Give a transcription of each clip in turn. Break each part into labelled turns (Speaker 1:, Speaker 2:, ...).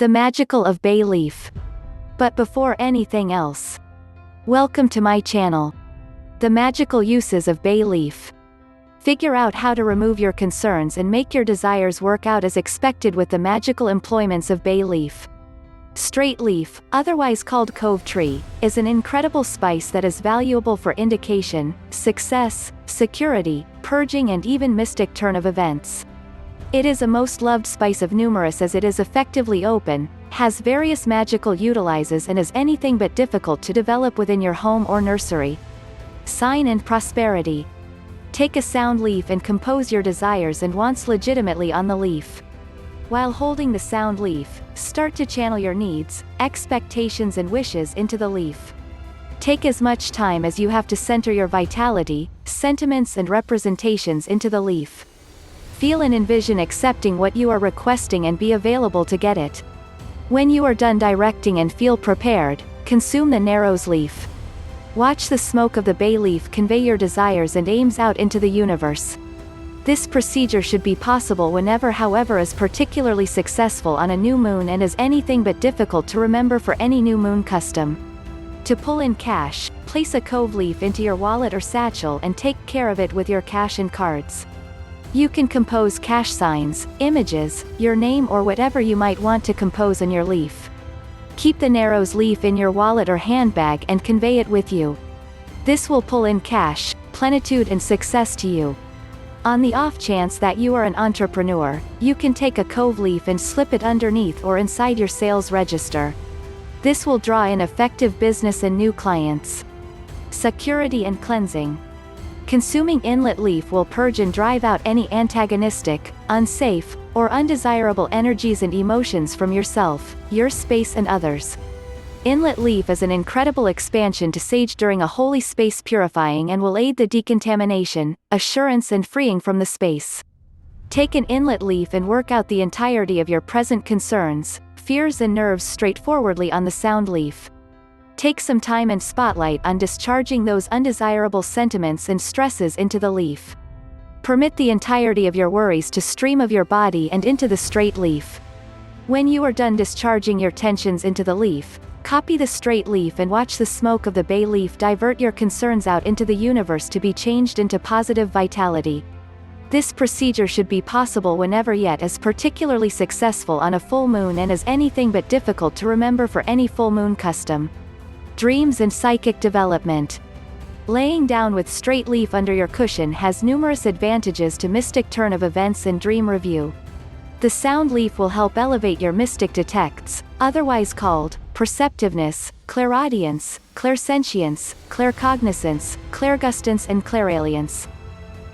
Speaker 1: The magical of bay leaf. But before anything else, welcome to my channel. The magical uses of bay leaf. Figure out how to remove your concerns and make your desires work out as expected with the magical employments of bay leaf. Straight leaf, otherwise called cove tree, is an incredible spice that is valuable for indication, success, security, purging and even mystic turn of events. It is a most loved spice of numerous as it is effectively open, has various magical utilizes and is anything but difficult to develop within your home or nursery. Sign and prosperity. Take a sound leaf and compose your desires and wants legitimately on the leaf. While holding the sound leaf, start to channel your needs, expectations and wishes into the leaf. Take as much time as you have to center your vitality, sentiments and representations into the leaf. Feel and envision accepting what you are requesting and be available to get it. When you are done directing and feel prepared, consume the narrows leaf. Watch the smoke of the bay leaf convey your desires and aims out into the universe. This procedure should be possible whenever, however, is particularly successful on a new moon and is anything but difficult to remember for any new moon custom. To pull in cash, place a cove leaf into your wallet or satchel and take care of it with your cash and cards. You can compose cash signs, images, your name or whatever you might want to compose on your leaf. Keep the narrows leaf in your wallet or handbag and convey it with you. This will pull in cash, plenitude and success to you. On the off chance that you are an entrepreneur, you can take a cove leaf and slip it underneath or inside your sales register. This will draw in effective business and new clients. Security and cleansing. Consuming inlet leaf will purge and drive out any antagonistic, unsafe, or undesirable energies and emotions from yourself, your space and others. Inlet leaf is an incredible expansion to sage during a holy space purifying and will aid the decontamination, assurance and freeing from the space. Take an inlet leaf and work out the entirety of your present concerns, fears and nerves straightforwardly on the sound leaf. Take some time and spotlight on discharging those undesirable sentiments and stresses into the leaf. Permit the entirety of your worries to stream of your body and into the straight leaf. When you are done discharging your tensions into the leaf, copy the straight leaf and watch the smoke of the bay leaf divert your concerns out into the universe to be changed into positive vitality. This procedure should be possible whenever yet is particularly successful on a full moon and is anything but difficult to remember for any full moon custom. Dreams and psychic development. Laying down with straight leaf under your cushion has numerous advantages to mystic turn of events and dream review. The sound leaf will help elevate your mystic detects, otherwise called perceptiveness, clairaudience, clairsentience, claircognizance, clairgustance and clairalience.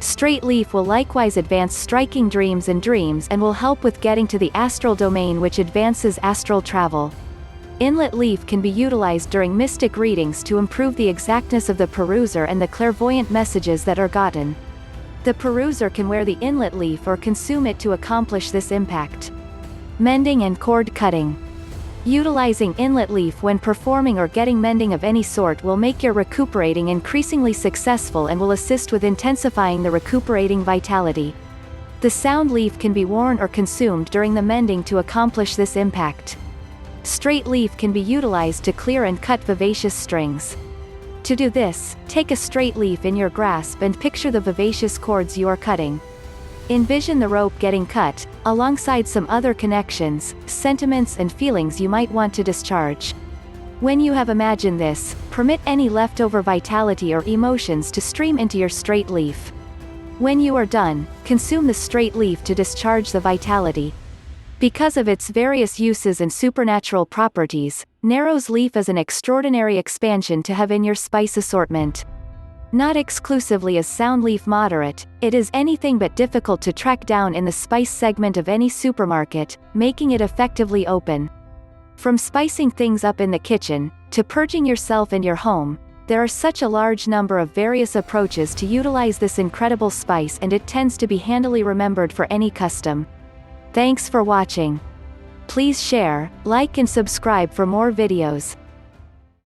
Speaker 1: Straight leaf will likewise advance striking dreams and will help with getting to the astral domain, which advances astral travel. Inlet leaf can be utilized during mystic readings to improve the exactness of the peruser and the clairvoyant messages that are gotten. The peruser can wear the inlet leaf or consume it to accomplish this impact. Mending and cord cutting. Utilizing inlet leaf when performing or getting mending of any sort will make your recuperating increasingly successful and will assist with intensifying the recuperating vitality. The sound leaf can be worn or consumed during the mending to accomplish this impact. Straight leaf can be utilized to clear and cut vivacious strings. To do this, take a straight leaf in your grasp and picture the vivacious cords you are cutting. Envision the rope getting cut, alongside some other connections, sentiments and feelings you might want to discharge. When you have imagined this, permit any leftover vitality or emotions to stream into your straight leaf. When you are done, consume the straight leaf to discharge the vitality. Because of its various uses and supernatural properties, narrows leaf is an extraordinary expansion to have in your spice assortment. Not exclusively as sound leaf moderate, it is anything but difficult to track down in the spice segment of any supermarket, making it effectively open. From spicing things up in the kitchen, to purging yourself and your home, there are such a large number of various approaches to utilize this incredible spice, and it tends to be handily remembered for any custom. Thanks for watching. Please share, like and subscribe for more videos.